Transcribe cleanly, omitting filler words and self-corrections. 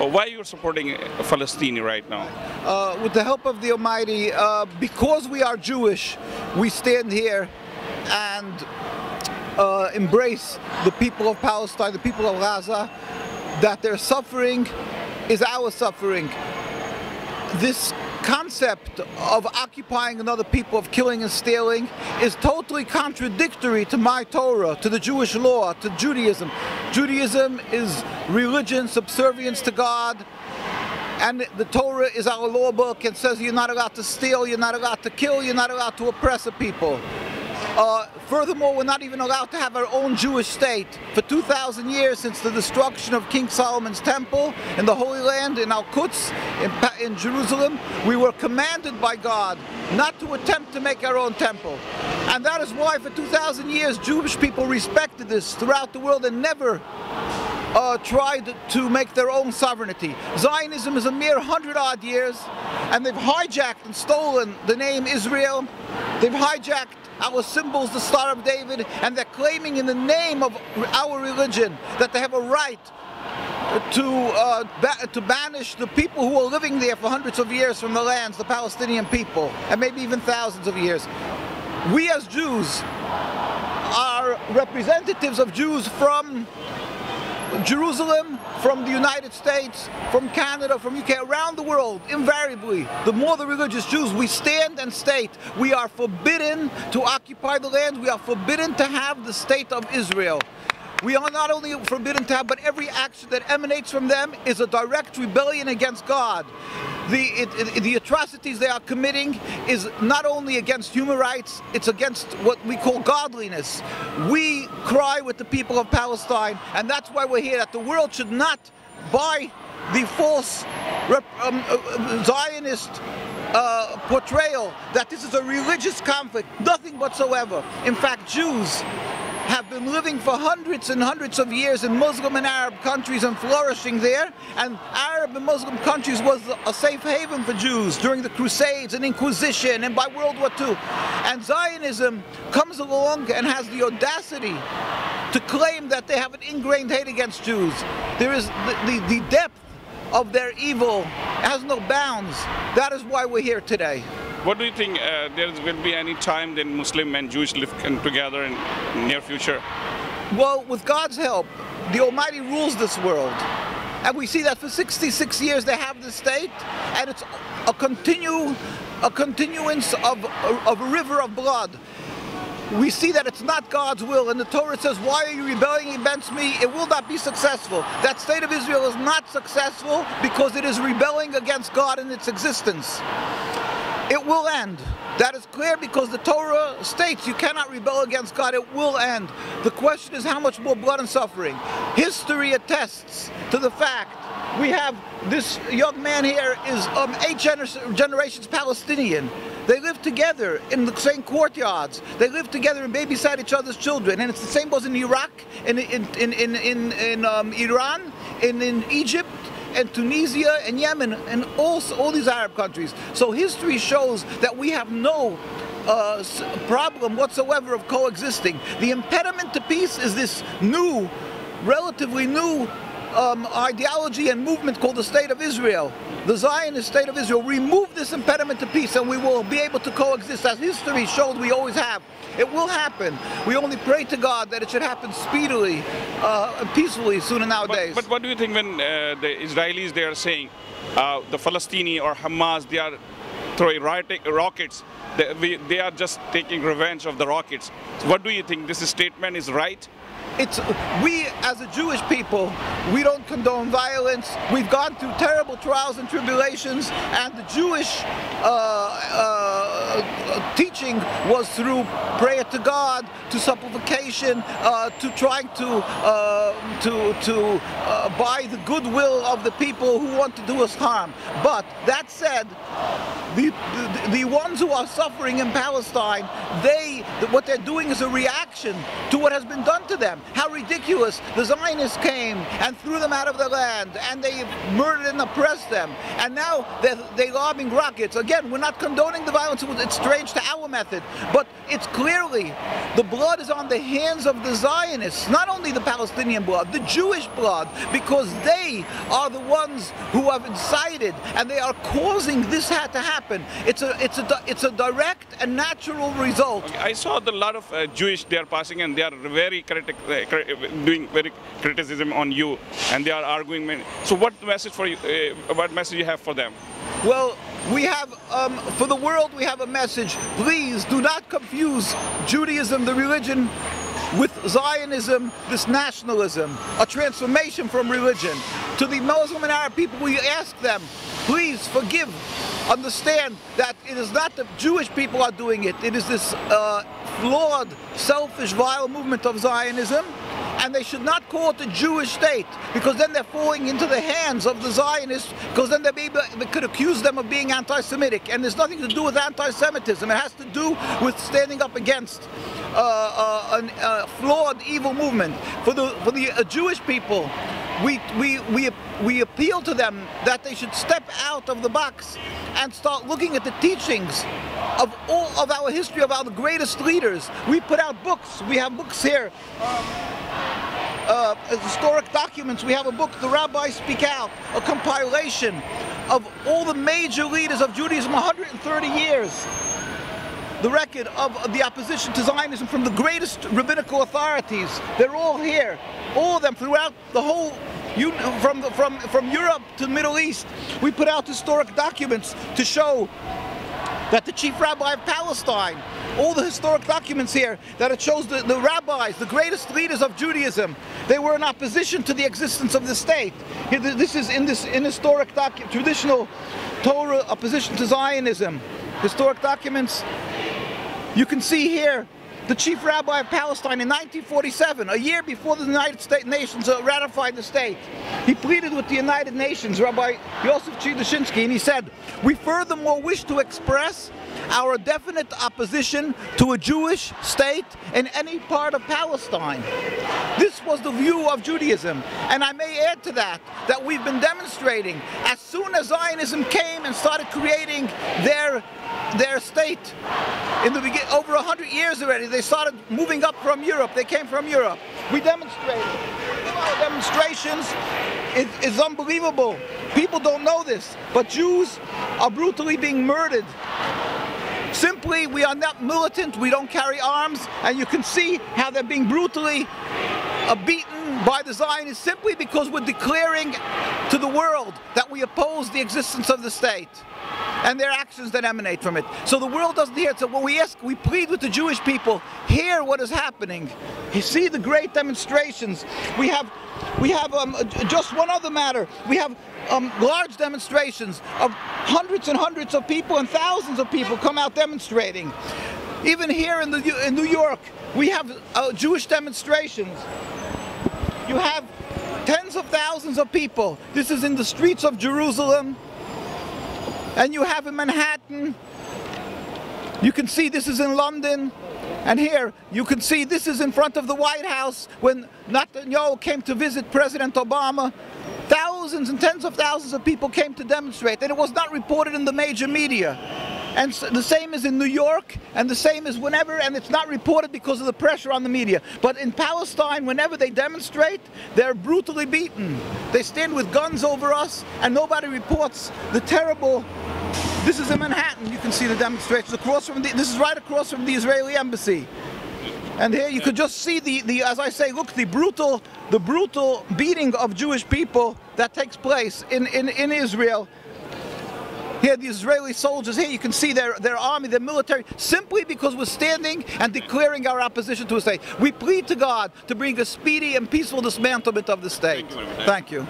Why you're supporting Palestine right now? With the help of the Almighty, because we are Jewish, we stand here and embrace the people of Palestine, the people of Gaza, that their suffering is our suffering. This concept of occupying another people, of killing and stealing, is totally contradictory to my Torah, to the Jewish law, to Judaism. Judaism is religion, subservience to God, and the Torah is our law book and says you're not allowed to steal, you're not allowed to kill, you're not allowed to oppress a people. Furthermore, we're not even allowed to have our own Jewish state. For 2,000 years, since the destruction of King Solomon's temple in the Holy Land, in Al-Quds, in Jerusalem, we were commanded by God not to attempt to make our own temple. And that is why for 2,000 years, Jewish people respected this throughout the world and never tried to make their own sovereignty. Zionism is a mere 100-odd years, and they've hijacked and stolen the name Israel. They've hijacked our symbols, the Star of David, and they're claiming in the name of our religion that they have a right to banish the people who are living there for hundreds of years from the lands, the Palestinian people, and maybe even thousands of years. We as Jews are representatives of Jews from Jerusalem, from the United States, from Canada, from UK, around the world. Invariably, the more the religious Jews, we stand and state we are forbidden to occupy the land, we are forbidden to have the state of Israel. We are not only forbidden to have, but every action that emanates from them is a direct rebellion against God. The atrocities they are committing is not only against human rights, it's against what we call godliness. We cry with the people of Palestine, and that's why we're here, that the world should not buy the false Zionist portrayal that this is a religious conflict. Nothing whatsoever. In fact, Jews have been living for hundreds and hundreds of years in Muslim and Arab countries and flourishing there, and Arab and Muslim countries was a safe haven for Jews during the Crusades and Inquisition and by World War II. And Zionism comes along and has the audacity to claim that they have an ingrained hate against Jews. There is the depth of their evil has no bounds. That is why we're here today. What do you think there will be any time then Muslim and Jewish live together in near future? Well, with God's help, the Almighty rules this world. And we see that for 66 years they have the state, and it's a continuance of a river of blood. We see that it's not God's will, and the Torah says, why are you rebelling against me? It will not be successful. That state of Israel is not successful because it is rebelling against God in its existence. It will end. That is clear because the Torah states you cannot rebel against God. It will end. The question is how much more blood and suffering. History attests to the fact we have this young man here is 8 generations Palestinian. They live together in the same courtyards. They live together and babysat each other's children. And it's the same goes in Iraq, in Iran, in Egypt, and Tunisia and Yemen and also all these Arab countries. So history shows that we have no problem whatsoever of coexisting. The impediment to peace is this new, relatively new ideology and movement called the State of Israel. The Zionist State of Israel. Remove this impediment to peace and we will be able to coexist as history shows we always have. It will happen. We only pray to God that it should happen speedily and peacefully sooner nowadays. But what do you think when the Israelis, they are saying the Palestinians or Hamas, they are throwing rockets, they are just taking revenge of the rockets. So what do you think? This statement is right? We as a Jewish people, we don't condone violence. We've gone through terrible trials and tribulations, and the Jewish teaching was through prayer to God, to supplication, to trying to buy the goodwill of the people who want to do us harm. But that said, the ones who are suffering in Palestine, they what they're doing is a reaction to what has been done to them. How ridiculous. The Zionists came and threw them out of their land, and they murdered and oppressed them. And now they're lobbing rockets. Again, we're not condoning the violence. It's strange to our method. But it's clearly the blood is on the hands of the Zionists, not only the Palestinian blood, the Jewish blood, because they are the ones who have incited, and they are causing this to happen. It's a direct and natural result. Okay, I saw a lot of Jewish they are passing, and they are very doing very criticism on you, and they are arguing. So what message for you? What message you have for them? Well, we have, for the world, we have a message. Please do not confuse Judaism, the religion, with Zionism, this nationalism, a transformation from religion. To the Muslim and Arab people, we ask them, please forgive, understand that it is not the Jewish people are doing it. It is this flawed, selfish, vile movement of Zionism. And they should not call it the Jewish state, because then they're falling into the hands of the Zionists, because then they could accuse them of being anti-Semitic. And there's nothing to do with anti-Semitism. It has to do with standing up against a flawed, evil movement. For the Jewish people, we appeal to them that they should step out of the box and start looking at the teachings of all of our history, of our greatest leaders. We put out books. We have books here. Historic documents. We have a book, The Rabbis Speak Out, a compilation of all the major leaders of Judaism, 130 years. The record of the opposition to Zionism from the greatest rabbinical authorities. They're all here, all of them throughout the whole, from Europe to the Middle East. We put out historic documents to show that the chief rabbi of Palestine, all the historic documents here, that it shows the rabbis, the greatest leaders of Judaism, they were in opposition to the existence of the state. This is in historic traditional Torah opposition to Zionism. Historic documents. You can see here the chief rabbi of Palestine in 1947, a year before the United States nations ratified the state. He pleaded with the United Nations, Rabbi Yosef Chidashinsky, and he said, "We furthermore wish to express our definite opposition to a Jewish state in any part of Palestine." This was the view of Judaism. And I may add to that, that we've been demonstrating, as soon as Zionism came and started creating their state, in the beginning, over 100 years already, they started moving up from Europe. They came from Europe. We demonstrated. Our demonstrations is unbelievable. People don't know this, but Jews are brutally being murdered. Simply, we are not militant, we don't carry arms, and you can see how they're being brutally beaten by the Zionists simply because we're declaring to the world that we oppose the existence of the state and their actions that emanate from it. So the world doesn't hear it. So when we plead with the Jewish people, hear what is happening. You see the great demonstrations. We have just one other matter. We have large demonstrations of hundreds and hundreds of people and thousands of people come out demonstrating. Even here in New York, we have Jewish demonstrations. You have tens of thousands of people. This is in the streets of Jerusalem. And you have in Manhattan. You can see this is in London. And here you can see this is in front of the White House when Netanyahu came to visit President Obama. Thousands and tens of thousands of people came to demonstrate, and it was not reported in the major media. And the same is in New York, and the same is whenever, and it's not reported because of the pressure on the media. But in Palestine, whenever they demonstrate, they're brutally beaten. They stand with guns over us, and nobody reports the terrible. This is in Manhattan. You can see the demonstrations across from this is right across from the Israeli embassy. And here you could just see as I say, look, the brutal beating of Jewish people that takes place in Israel. Here, the Israeli soldiers, here you can see their army, their military, simply because we're standing and declaring our opposition to a state. We plead to God to bring a speedy and peaceful dismantlement of the state. Thank you. Thank you.